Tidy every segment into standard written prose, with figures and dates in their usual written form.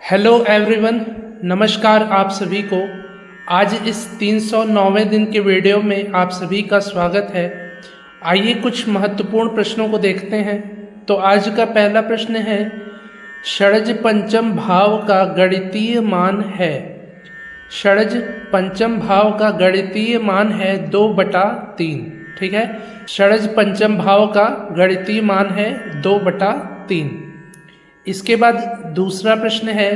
Hello everyone, नमस्कार आप सभी को। आज इस 309वें दिन के वीडियो में आप सभी का स्वागत है। आइए कुछ महत्वपूर्ण प्रश्नों को देखते हैं। तो आज का पहला प्रश्न है, षड्ज पंचम भाव का गणितीय मान है। षड्ज पंचम भाव का गणितीय मान है 2/3। ठीक है, षड्ज पंचम भाव का गणितीय मान है 2/3। इसके बाद दूसरा प्रश्न है,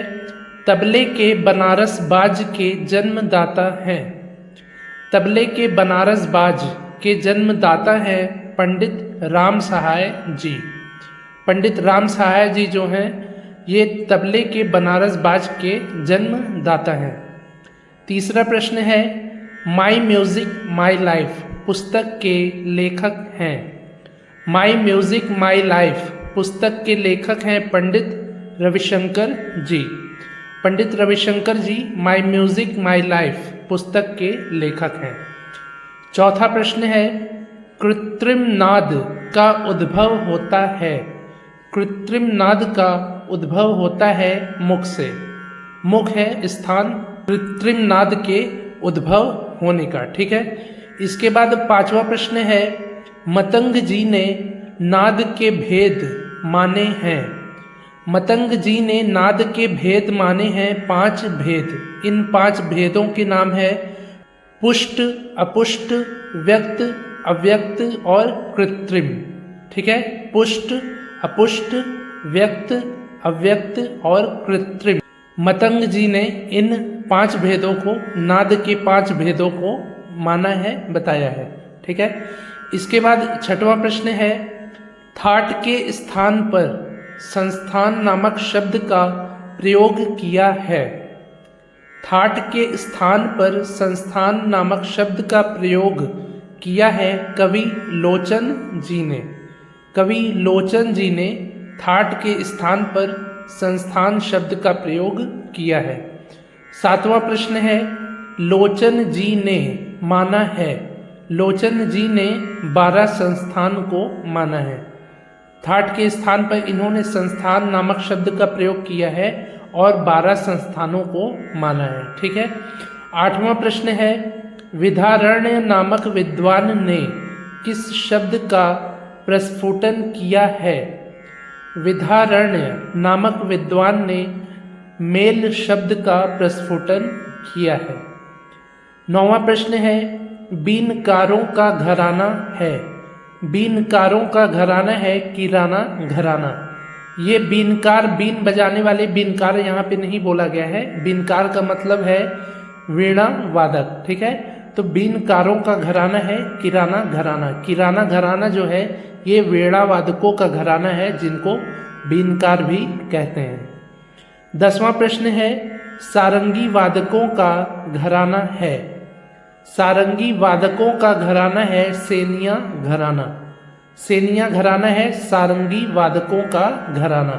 तबले के बनारस बाज के जन्मदाता हैं। तबले के बनारस बाज के जन्मदाता हैं पंडित राम सहाय जी। पंडित राम सहाय जी जो हैं ये तबले के बनारस बाज के जन्मदाता हैं। तीसरा प्रश्न है, माई म्यूजिक माई लाइफ पुस्तक के लेखक हैं। माई म्यूजिक माई लाइफ पुस्तक के लेखक हैं पंडित रविशंकर जी। पंडित रविशंकर जी माई म्यूजिक माई लाइफ पुस्तक के लेखक हैं। चौथा प्रश्न है, कृत्रिम नाद का उद्भव होता है। कृत्रिम नाद का उद्भव होता है मुख से। मुख है स्थान कृत्रिम नाद के उद्भव होने का। ठीक है, इसके बाद पांचवा प्रश्न है, मतंग जी ने नाद के भेद माने हैं। मतंग जी ने नाद के भेद माने हैं 5 भेद। इन 5 भेदों के नाम है पुष्ट, अपुष्ट, व्यक्त, अव्यक्त और कृत्रिम। ठीक है, पुष्ट, अपुष्ट, व्यक्त, अव्यक्त और कृत्रिम। मतंग जी ने इन 5 भेदों को, नाद के 5 भेदों को माना है, बताया है। ठीक है, इसके बाद छठवां प्रश्न है, थाट के स्थान पर संस्थान नामक शब्द का प्रयोग किया है। थाट के स्थान पर संस्थान नामक शब्द का प्रयोग किया है कवि लोचन जी ने। कवि लोचन जी ने थाट के स्थान पर संस्थान शब्द का प्रयोग किया है। सातवां प्रश्न है, लोचन जी ने माना है। लोचन जी ने 12 संस्थान को माना है। थाट के स्थान पर इन्होंने संस्थान नामक शब्द का प्रयोग किया है और 12 संस्थानों को माना है। ठीक है, आठवां प्रश्न है, विधारण्य नामक विद्वान ने किस शब्द का प्रस्फुटन किया है। विधारण्य नामक विद्वान ने मेल शब्द का प्रस्फुटन किया है। नौवां प्रश्न है, बीनकारों का घराना है। बीनकारों का घराना है किराना घराना। ये बीनकार, बीन बजाने वाले बीनकार यहाँ पे नहीं बोला गया है। बीनकार का मतलब है वीणा वादक। ठीक है, तो बीनकारों का घराना है किराना घराना। किराना घराना जो है ये वीणा वादकों का घराना है, जिनको बीनकार भी कहते हैं। 10वां प्रश्न है, सारंगी वादकों का घराना है। सारंगी वादकों का घराना है सेनिया घराना। सेनिया घराना है सारंगी वादकों का घराना,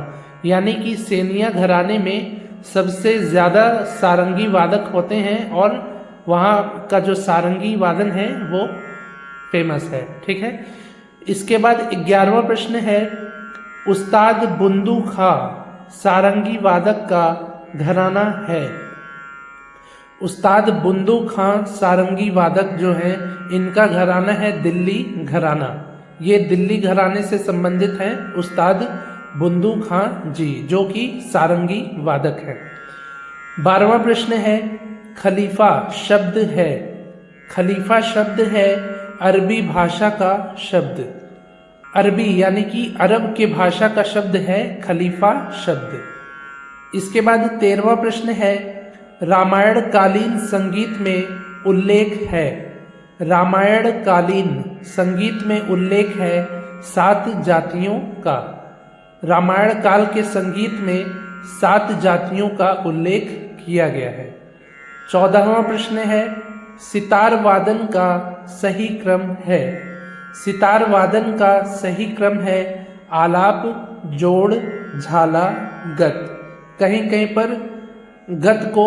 यानी कि सेनिया घराने में सबसे ज़्यादा सारंगी वादक होते हैं और वहाँ का जो सारंगी वादन है वो फेमस है। ठीक है, इसके बाद 11वां प्रश्न है, उस्ताद बुंदू खां सारंगी वादक का घराना है। उस्ताद बुंदू खां सारंगी वादक जो हैं इनका घराना है दिल्ली घराना। ये दिल्ली घराने से संबंधित हैं उस्ताद बुंदू खां जी, जो कि सारंगी वादक हैं। 12वां प्रश्न है, खलीफा शब्द है। खलीफा शब्द है अरबी भाषा का शब्द। अरबी यानी कि अरब के भाषा का शब्द है खलीफा शब्द। इसके बाद 13वां प्रश्न है, रामायण कालीन संगीत में उल्लेख है। रामायण कालीन संगीत में उल्लेख है 7 जातियों का। रामायण काल के संगीत में 7 जातियों का उल्लेख किया गया है। 14वां प्रश्न है, सितार वादन का सही क्रम है। सितार वादन का सही क्रम है आलाप, जोड़, झाला, गत। कहीं कहीं पर गत को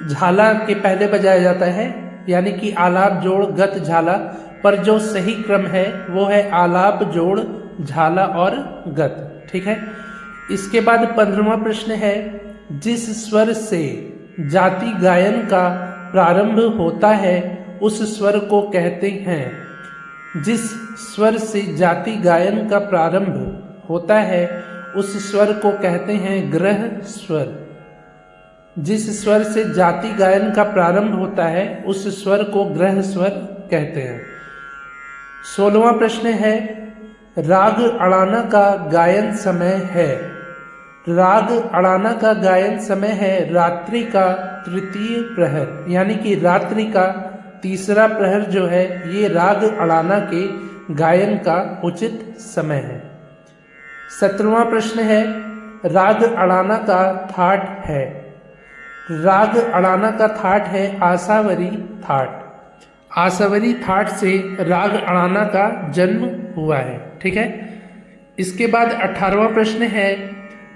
झाला के पहले बजाया जाता है, यानी कि आलाप, जोड़, गत, झाला, पर जो सही क्रम है वो है आलाप, जोड़, झाला और गत। ठीक है, इसके बाद 15वां प्रश्न है, जिस स्वर से जाति गायन का प्रारंभ होता है उस स्वर को कहते हैं। जिस स्वर से जाति गायन का प्रारंभ होता है उस स्वर को कहते हैं ग्रह स्वर। जिस स्वर से जाति गायन का प्रारंभ होता है उस स्वर को ग्रह स्वर कहते हैं। 16वां प्रश्न है, राग अड़ाना का गायन समय है। राग अड़ाना का गायन समय है रात्रि का तृतीय प्रहर, यानी कि रात्रि का तीसरा प्रहर जो है ये राग अड़ाना के गायन का उचित समय है। 17वां प्रश्न है, राग अड़ाना का थाट है। राग अड़ाना का थाट है आसावरी थाट। आसावरी थाट से राग अड़ाना का जन्म हुआ है। ठीक है। इसके बाद 18वां प्रश्न है,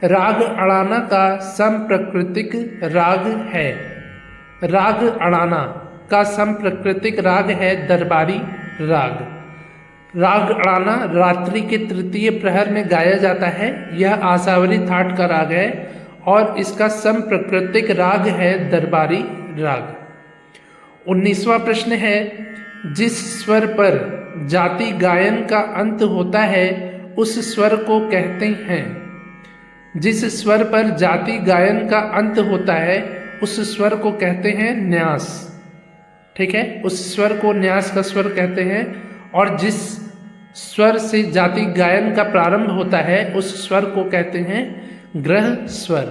राग अड़ाना का समप्रकृतिक राग है। राग अड़ाना का समप्रकृतिक राग है दरबारी राग। राग अड़ाना रात्रि के तृतीय प्रहर में गाया जाता है। यह आसावरी थाट का राग है और इसका समप्रकृतिक राग है दरबारी राग। 19वां प्रश्न है, जिस स्वर पर जाति गायन का अंत होता है उस स्वर को कहते हैं। जिस स्वर पर जाति गायन का अंत होता है उस स्वर को कहते हैं न्यास। ठीक है, उस स्वर को न्यास का स्वर कहते हैं। और जिस स्वर से जाति गायन का प्रारंभ होता है उस स्वर को कहते हैं ग्रह स्वर।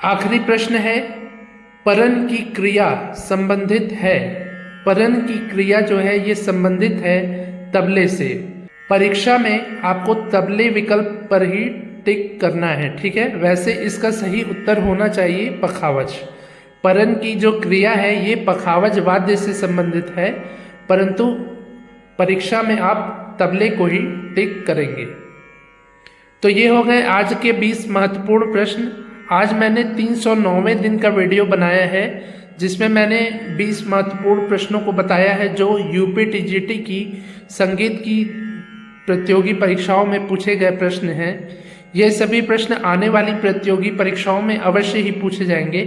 आखिरी प्रश्न है, परन की क्रिया संबंधित है। परन की क्रिया जो है ये संबंधित है तबले से। परीक्षा में आपको तबले विकल्प पर ही टिक करना है। ठीक है, वैसे इसका सही उत्तर होना चाहिए पखावज। परन की जो क्रिया है ये पखावज वाद्य से संबंधित है, परंतु परीक्षा में आप तबले को ही टिक करेंगे। तो ये हो गए आज के 20 महत्वपूर्ण प्रश्न। आज मैंने 309वें दिन का वीडियो बनाया है जिसमें मैंने 20 महत्वपूर्ण प्रश्नों को बताया है जो यूपी टीजीटी की संगीत की प्रतियोगी परीक्षाओं में पूछे गए प्रश्न हैं। ये सभी प्रश्न आने वाली प्रतियोगी परीक्षाओं में अवश्य ही पूछे जाएंगे,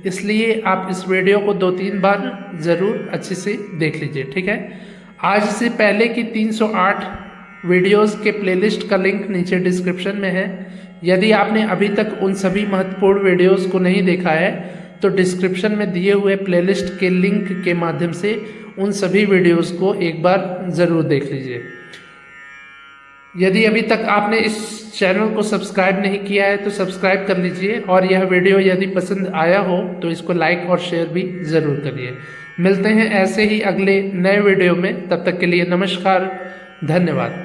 इसलिए आप इस वीडियो को 2-3 बार ज़रूर अच्छे से देख लीजिए। ठीक है, आज से पहले की 308 वीडियोस के प्लेलिस्ट का लिंक नीचे डिस्क्रिप्शन में है। यदि आपने अभी तक उन सभी महत्वपूर्ण वीडियोस को नहीं देखा है तो डिस्क्रिप्शन में दिए हुए प्लेलिस्ट के लिंक के माध्यम से उन सभी वीडियोस को एक बार ज़रूर देख लीजिए। यदि अभी तक आपने इस चैनल को सब्सक्राइब नहीं किया है तो सब्सक्राइब कर लीजिए और यह वीडियो यदि पसंद आया हो तो इसको लाइक और शेयर भी ज़रूर करिए। मिलते हैं ऐसे ही अगले नए वीडियो में, तब तक के लिए नमस्कार, धन्यवाद।